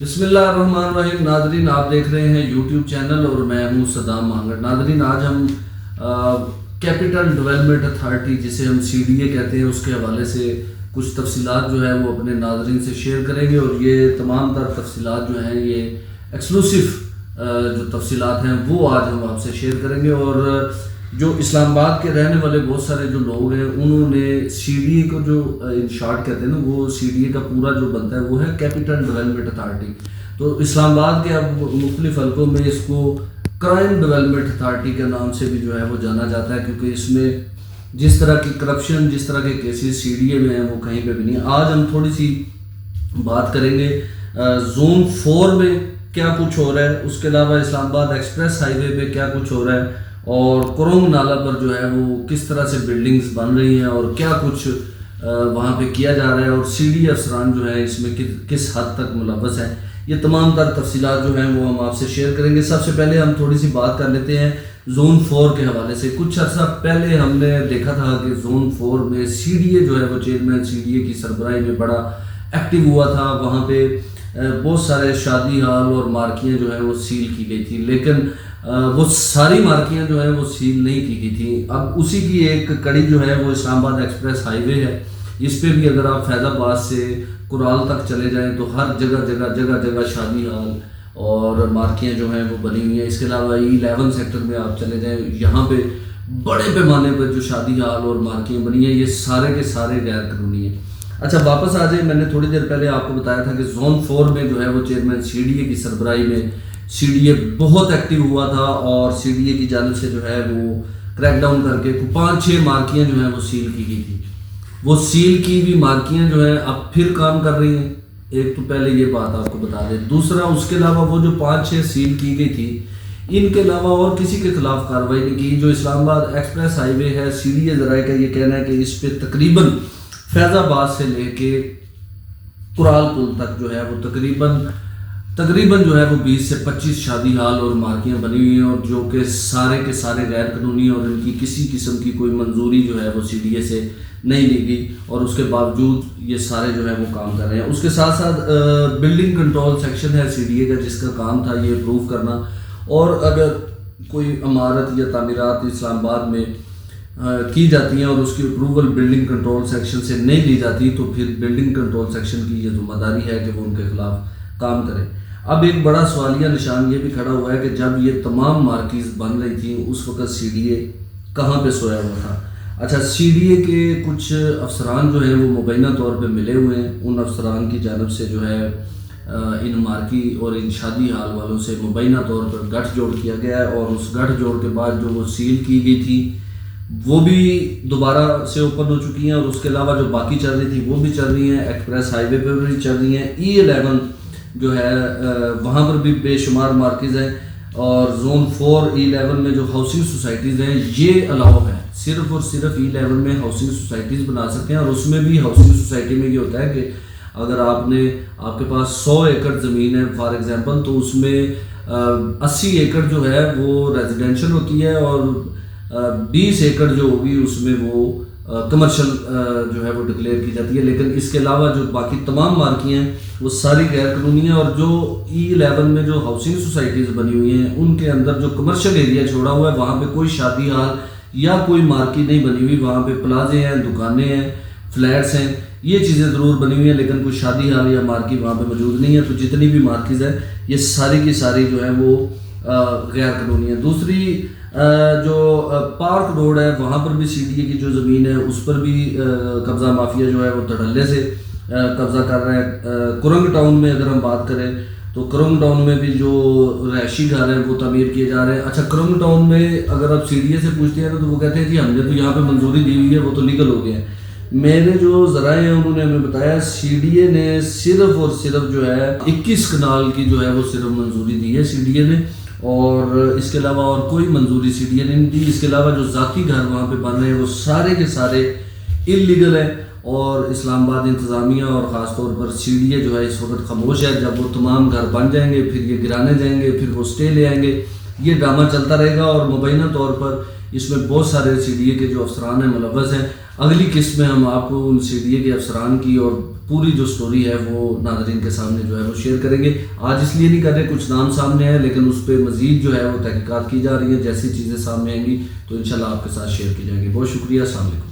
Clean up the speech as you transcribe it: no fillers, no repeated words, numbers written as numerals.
بسم اللہ الرحمن الرحیم۔ ناظرین، آپ دیکھ رہے ہیں یوٹیوب چینل اور میں ہوں صدام مانگڑ۔ ناظرین، آج ہم کیپٹل ڈیولپمنٹ اتھارٹی جسے ہم CDA کہتے ہیں اس کے حوالے سے کچھ تفصیلات جو ہے وہ اپنے ناظرین سے شیئر کریں گے، اور یہ تمام تر تفصیلات جو ہیں یہ ایکسکلوسیو جو تفصیلات ہیں وہ آج ہم آپ سے شیئر کریں گے۔ اور جو اسلام آباد کے رہنے والے بہت سارے جو لوگ ہیں انہوں نے CDA کو جو ان شارٹ کہتے ہیں نا، وہ CDA کا پورا جو بنتا ہے وہ ہے کیپٹل ڈیولپمنٹ اتھارٹی۔ تو اسلام آباد کے اب مختلف حلقوں میں اس کو کرائم ڈیولپمنٹ اتھارٹی کے نام سے بھی جو ہے وہ جانا جاتا ہے، کیونکہ اس میں جس طرح کی کرپشن، جس طرح کے کیسز CDA میں ہیں وہ کہیں پہ بھی نہیں۔ آج ہم تھوڑی سی بات کریں گے زون 4 میں کیا کچھ ہو رہا ہے، اس کے علاوہ اسلام آباد ایکسپریس ہائی وے پہ کیا کچھ ہو رہا ہے، اور کرونگ نالہ پر جو ہے وہ کس طرح سے بلڈنگز بن رہی ہیں اور کیا کچھ وہاں پہ کیا جا رہا ہے، اور CDA افسران جو ہیں اس میں کس حد تک ملوث ہیں۔ یہ تمام تر تفصیلات جو ہیں وہ ہم آپ سے شیئر کریں گے۔ سب سے پہلے ہم تھوڑی سی بات کر لیتے ہیں زون 4 کے حوالے سے۔ کچھ عرصہ پہلے ہم نے دیکھا تھا کہ زون 4 میں CDA جو ہے وہ چیئرمین CDA کی سربراہی میں بڑا ایکٹیو ہوا تھا۔ وہاں پہ بہت سارے شادی ہال اور مارکیاں جو ہیں وہ سیل کی گئی تھی، لیکن وہ ساری مارکیاں جو ہیں وہ سیل نہیں کی گئی تھیں۔ اب اسی کی ایک کڑی جو ہے وہ اسلام آباد ایکسپریس ہائی وے ہے۔ اس پہ بھی اگر آپ فیض آباد سے کرال تک چلے جائیں تو ہر جگہ شادی ہال اور مارکیاں جو ہیں وہ بنی ہوئی ہیں۔ اس کے علاوہ E11 سیکٹر میں آپ چلے جائیں، یہاں پہ بڑے پیمانے پر جو شادی ہال اور مارکیاں بنی ہیں یہ سارے کے سارے غیر قانونی ہیں۔ اچھا، واپس آ جائیں، میں نے تھوڑی دیر پہلے آپ کو بتایا تھا کہ زون 4 میں جو ہے وہ چیئرمین CDA کی سربراہی میں CDA بہت ایکٹیو ہوا تھا، اور CDA کی جانب سے جو ہے وہ کریک ڈاؤن کر کے 5-6 مارکیاں جو ہیں وہ سیل کی گئی تھی۔ وہ سیل کی بھی مارکیاں جو ہیں اب پھر کام کر رہی ہیں۔ ایک تو پہلے یہ بات آپ کو بتا دیں، دوسرا اس کے علاوہ وہ جو 5-6 سیل کی گئی تھی ان کے علاوہ اور کسی کے خلاف کارروائی نہیں کی۔ جو اسلام آباد ایکسپریس ہائی وے ہے، CDA ذرائع کا یہ کہنا ہے کہ اس پہ تقریباً فیض آباد سے لے کے کرال پل تک جو ہے وہ تقریباً جو ہے وہ 20 سے 25 شادی ہال اور مارکیاں بنی ہوئی ہیں، اور جو کہ سارے کے سارے غیر قانونی، اور ان کی کسی قسم کی کوئی منظوری جو ہے وہ CDA سے نہیں لی گئی، اور اس کے باوجود یہ سارے جو ہے وہ کام کر رہے ہیں۔ اس کے ساتھ ساتھ بلڈنگ کنٹرول سیکشن ہے CDA کا، جس کا کام تھا یہ اپروو کرنا، اور اگر کوئی عمارت یا تعمیرات اسلام آباد میں کی جاتی ہیں اور اس کی اپروول بلڈنگ کنٹرول سیکشن سے نہیں لی جاتی تو پھر بلڈنگ کنٹرول سیکشن کی یہ ذمہ داری ہے کہ وہ ان کے خلاف کام کرے۔ اب ایک بڑا سوالیہ نشان یہ بھی کھڑا ہوا ہے کہ جب یہ تمام مارکیز بن رہی تھیں اس وقت CDA کہاں پہ سویا ہوا تھا؟ اچھا، CDA کے کچھ افسران جو ہیں وہ مبینہ طور پہ ملے ہوئے ہیں۔ ان افسران کی جانب سے جو ہے ان مارکی اور ان شادی حال والوں سے مبینہ طور پر گٹھ جوڑ کیا گیا ہے، اور اس گٹھ جوڑ کے بعد جو وہ سیل کی گئی تھی وہ بھی دوبارہ سے اوپن ہو چکی ہیں، اور اس کے علاوہ جو باقی چل رہی تھی وہ بھی چل رہی ہیں، ایکسپریس ہائی وے پہ بھی چل رہی ہیں۔ E11 جو ہے وہاں پر بھی بے شمار مارکیز ہیں، اور زون 4 E11 میں جو ہاؤسنگ سوسائٹیز ہیں یہ الاؤ ہے، صرف اور صرف E11 میں ہاؤسنگ سوسائٹیز بنا سکتے ہیں۔ اور اس میں بھی ہاؤسنگ سوسائٹی میں یہ ہوتا ہے کہ اگر آپ کے پاس 100 ایکڑ زمین ہے فار ایگزامپل، تو اس میں 80 ایکڑ جو ہے وہ ریزیڈینشل ہوتی ہے، اور 20 ایکڑ جو ہوگی اس میں وہ کمرشل جو ہے وہ ڈکلیئر کی جاتی ہے۔ لیکن اس کے علاوہ جو باقی تمام مارکیاں ہیں وہ ساری غیر قانونی ہیں، اور جو E11 میں جو ہاؤسنگ سوسائٹیز بنی ہوئی ہیں ان کے اندر جو کمرشل ایریا چھوڑا ہوا ہے وہاں پہ کوئی شادی ہال یا کوئی مارکی نہیں بنی ہوئی۔ وہاں پہ پلازے ہیں، دکانیں ہیں، فلیٹس ہیں، یہ چیزیں ضرور بنی ہوئی ہیں، لیکن کوئی شادی ہال یا مارکی وہاں پہ موجود نہیں ہے۔ تو جتنی بھی مارکیز ہیں یہ ساری کی ساری جو ہے وہ غیر قانونی ہیں۔ دوسری جو پارک روڈ ہے وہاں پر بھی CDA کی جو زمین ہے اس پر بھی قبضہ مافیا جو ہے وہ دھڑلے سے قبضہ کر رہا ہے۔ کرنگ ٹاؤن میں اگر ہم بات کریں تو کرنگ ٹاؤن میں بھی جو رہائشی گھر ہیں وہ تعمیر کیے جا رہے ہیں۔ اچھا، کرنگ ٹاؤن میں اگر آپ CDA سے پوچھتے ہیں تو وہ کہتے ہیں کہ ہم نے تو یہاں پہ منظوری دی ہوئی ہے، وہ تو لیگل ہو گیا ہے۔ میرے جو ذرائع ہیں انہوں نے ہمیں بتایا CDA نے صرف اور صرف جو ہے 21 کنال کی جو ہے وہ صرف منظوری دی ہے CDA نے، اور اس کے علاوہ اور کوئی منظوری CDA نے نہیں دی۔ اس کے علاوہ جو ذاتی گھر وہاں پہ بن رہے ہیں وہ سارے کے سارے انلیگل ہیں، اور اسلام آباد انتظامیہ اور خاص طور پر CDA جو ہے اس وقت خاموش ہے۔ جب وہ تمام گھر بن جائیں گے پھر یہ گرانے جائیں گے، پھر وہ سٹے لے آئیں گے، یہ ڈرامہ چلتا رہے گا، اور مبینہ طور پر اس میں بہت سارے CDA کے جو افسران ہیں ملوث ہیں۔ اگلی قسط میں ہم آپ کو ان سی ڈی اے کے افسران کی اور پوری جو سٹوری ہے وہ ناظرین کے سامنے جو ہے وہ شیئر کریں گے. آج اس لیے نہیں کر رہے, کچھ نام سامنے ہے لیکن اس پہ مزید جو ہے وہ تحقیقات کی جا رہی ہیں. جیسی چیزیں سامنے آئیں گی تو انشاءاللہ آپ کے ساتھ شیئر کی جائیں گی. بہت شکریہ, السلام علیکم.